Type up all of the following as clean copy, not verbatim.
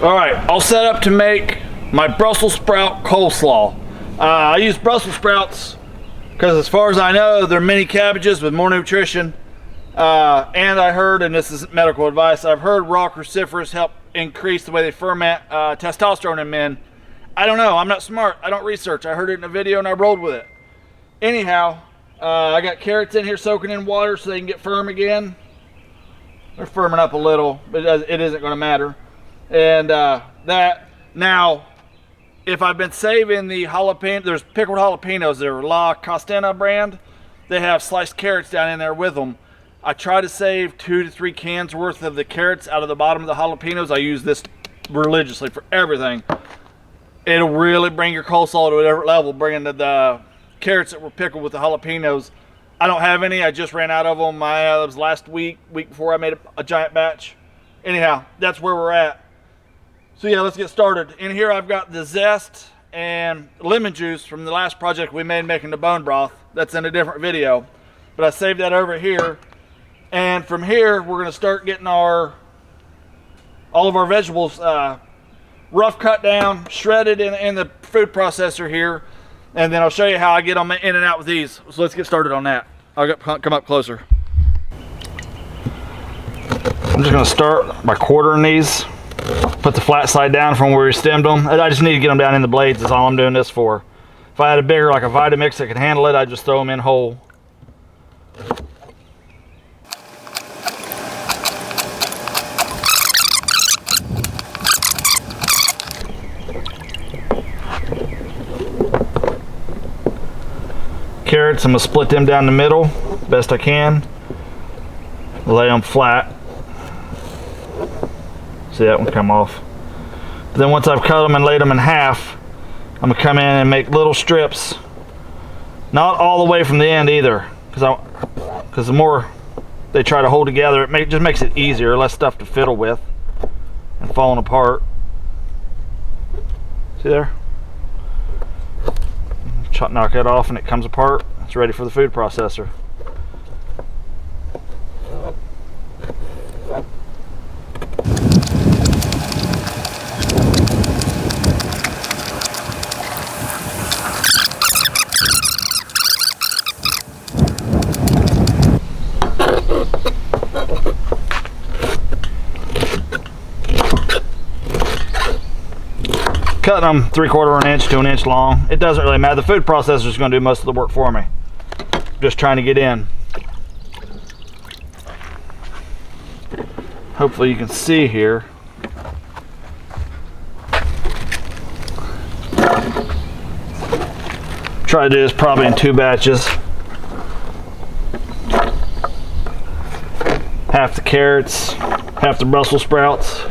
All right, all set up to make my Brussels sprout coleslaw. I use Brussels sprouts because as far as I know, they're mini cabbages with more nutrition. And I heard, and this isn't medical advice, I've heard raw cruciferous help increase the way they ferment testosterone in men. I don't know, I'm not smart, I don't research. I heard it in a video and I rolled with it. Anyhow, I got carrots in here soaking in water so they can get firm again. They're firming up a little, but it isn't going to matter. And now, if I've been saving the jalapeno, there's pickled jalapenos, they're La Costena brand. They have sliced carrots down in there with them. I try to save 2 to 3 cans worth of the carrots out of the bottom of the jalapenos. I use this religiously for everything. It'll really bring your coleslaw to a different level, bringing the carrots that were pickled with the jalapenos. I don't have any, I just ran out of them. It was last week before I made a giant batch. Anyhow, that's where we're at. So yeah, let's get started. In here I've got the zest and lemon juice from the last project we made making the bone broth. That's in a different video, but I saved that over here. And from here we're going to start getting all of our vegetables rough cut down, shredded in the food processor here, and then I'll show you how I get them in and out with these. So let's get started on that. I'll come up closer. I'm just going to start by quartering these. Put the flat side down from where we stemmed them. I just need to get them down in the blades, that's all I'm doing this for. If I had a bigger, like a Vitamix that could handle it, I'd just throw them in whole. Carrots, I'm going to split them down the middle best I can. Lay them flat. See that one come off. But then once I've cut them and laid them in half, I'm going to come in and make little strips. Not all the way from the end either, because the more they try to hold together, it just makes it easier, less stuff to fiddle with and falling apart. See there? Knock it off and it comes apart. It's ready for the food processor. Cutting them 3/4 inch to 1 inch long. It doesn't really matter. The food processor is going to do most of the work for me. Just trying to get in. Hopefully you can see here. Try to do this probably in 2 batches. Half the carrots, half the Brussels sprouts.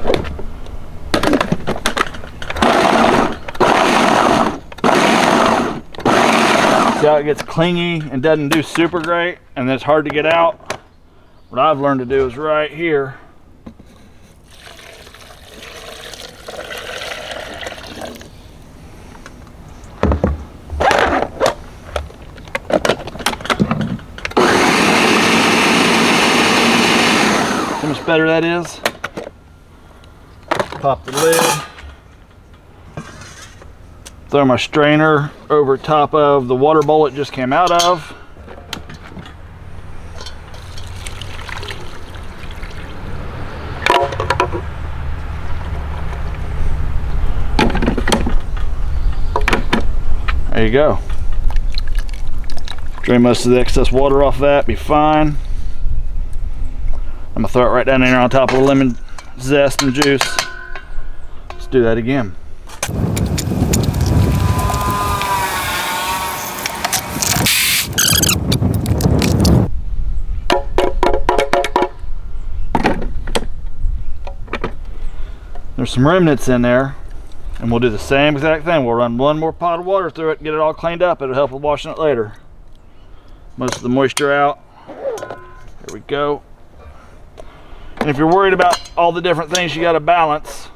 See how it gets clingy and doesn't do super great, and it's hard to get out. What I've learned to do is right here. See how much better that is? Pop the lid. Throw my strainer over top of the water bowl it just came out of. There you go. Drain most of the excess water off that, be fine. I'm gonna throw it right down in there on top of the lemon zest and juice. Let's do that again. There's some remnants in there, and we'll do the same exact thing. We'll run 1 more pot of water through it, get it all cleaned up. It'll help with washing it later. Most of the moisture out. There we go. And if you're worried about all the different things you got to balance,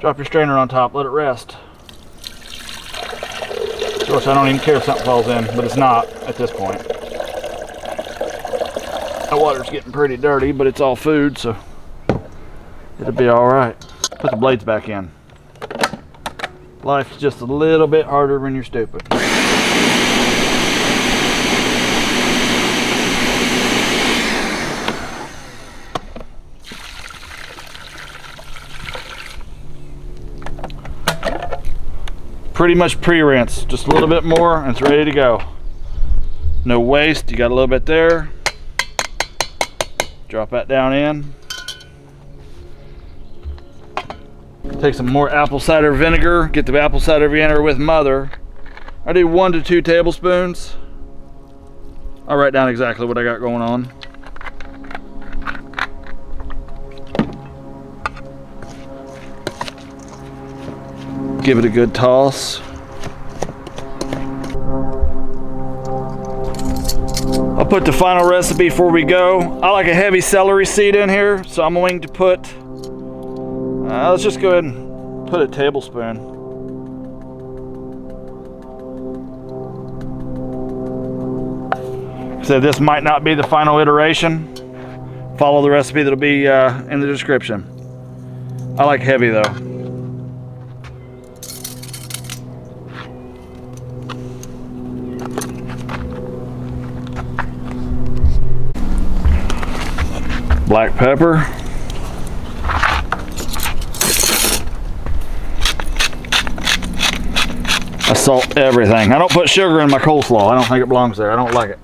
drop your strainer on top, let it rest. Of course, I don't even care if something falls in, but it's not at this point. The water's getting pretty dirty, but it's all food, so It'll be all right. Put the blades back in. Life's just a little bit harder when you're stupid. Pretty much pre-rinse, just a little bit more and it's ready to go. No waste, you got a little bit there. Drop that down in. Take some more apple cider vinegar, get the apple cider vinegar with mother. I do 1 to 2 tablespoons. I'll write down exactly what I got going on. Give it a good toss. I'll put the final recipe before we go. I like a heavy celery seed in here, so I'm going to put, let's just go ahead and put a tablespoon. So this might not be the final iteration. Follow the recipe that'll be in the description. I like heavy though. Black pepper. I salt everything. I don't put sugar in my coleslaw. I don't think it belongs there. I don't like it.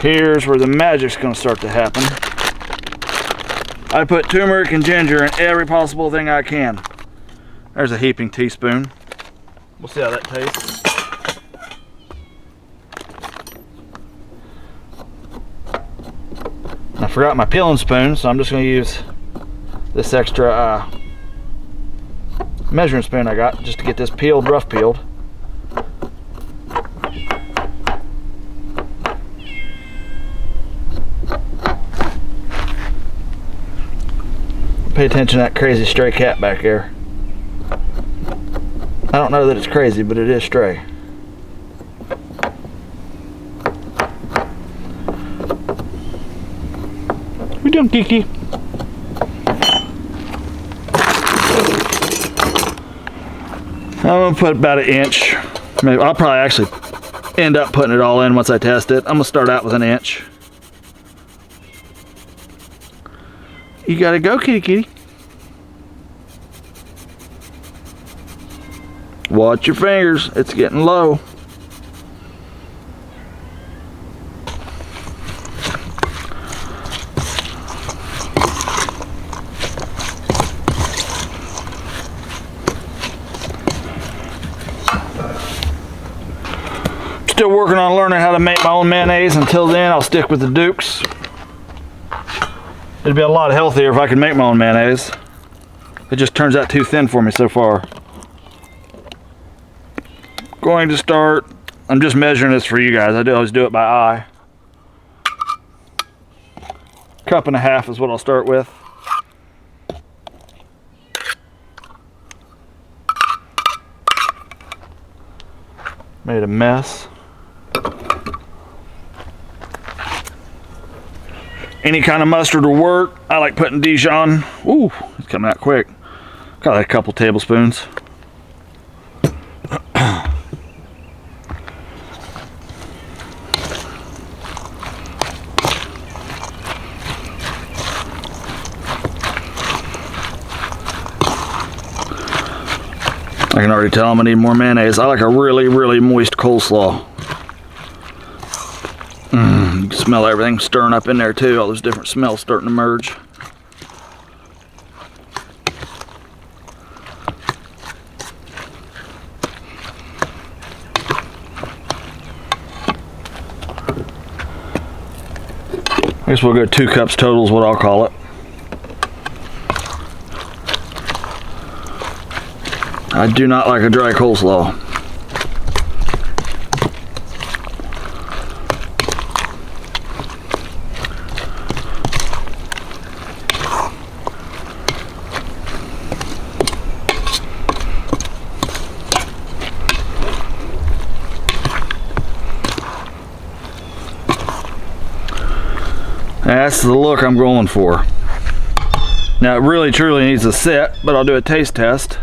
Here's where the magic's going to start to happen. I put turmeric and ginger in every possible thing I can. There's a heaping teaspoon. We'll see how that tastes. I forgot my peeling spoon, so I'm just going to use this extra measuring spoon I got just to get this peeled, rough peeled. Pay attention to that crazy stray cat back there. I don't know that it's crazy, but it is stray. What you doing, Kiki? I'm gonna put about 1 inch. Maybe I'll probably actually end up putting it all in once I test it. I'm gonna start out with 1 inch. You gotta go, kitty kitty. Watch your fingers, it's getting low. Still working on learning how to make my own mayonnaise. Until then, I'll stick with the Dukes. It'd be a lot healthier if I could make my own mayonnaise. It just turns out too thin for me so far. Going to start, I'm just measuring this for you guys. I always do it by eye. 1.5 cups is what I'll start with. Made a mess. Any kind of mustard will work. I like putting Dijon. Ooh, it's coming out quick. Got like a couple tablespoons. I can already tell I'm gonna need more mayonnaise. I like a really, really moist coleslaw. You can smell everything stirring up in there too. All those different smells starting to merge. I guess we'll go 2 cups total is what I'll call it. I do not like a dry coleslaw. That's the look I'm going for. Now it really truly needs to sit, but I'll do a taste test.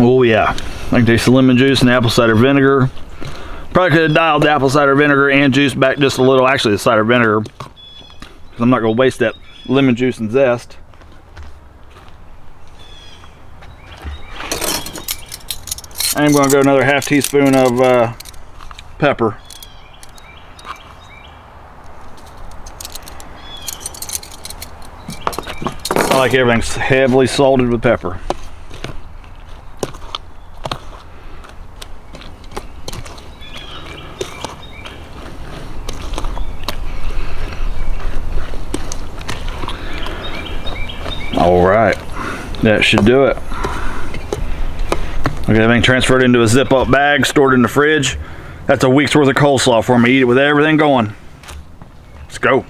Oh yeah, I can taste the lemon juice and the apple cider vinegar. Probably could have dialed the apple cider vinegar and juice back just a little. Actually, the cider vinegar, because I'm not going to waste that lemon juice and zest. I'm going to go another half teaspoon of pepper. I like everything heavily salted with pepper. All right, that should do it. Okay, everything transferred into a zip-up bag, stored in the fridge. That's a week's worth of coleslaw for me. Eat it with everything going. Let's go.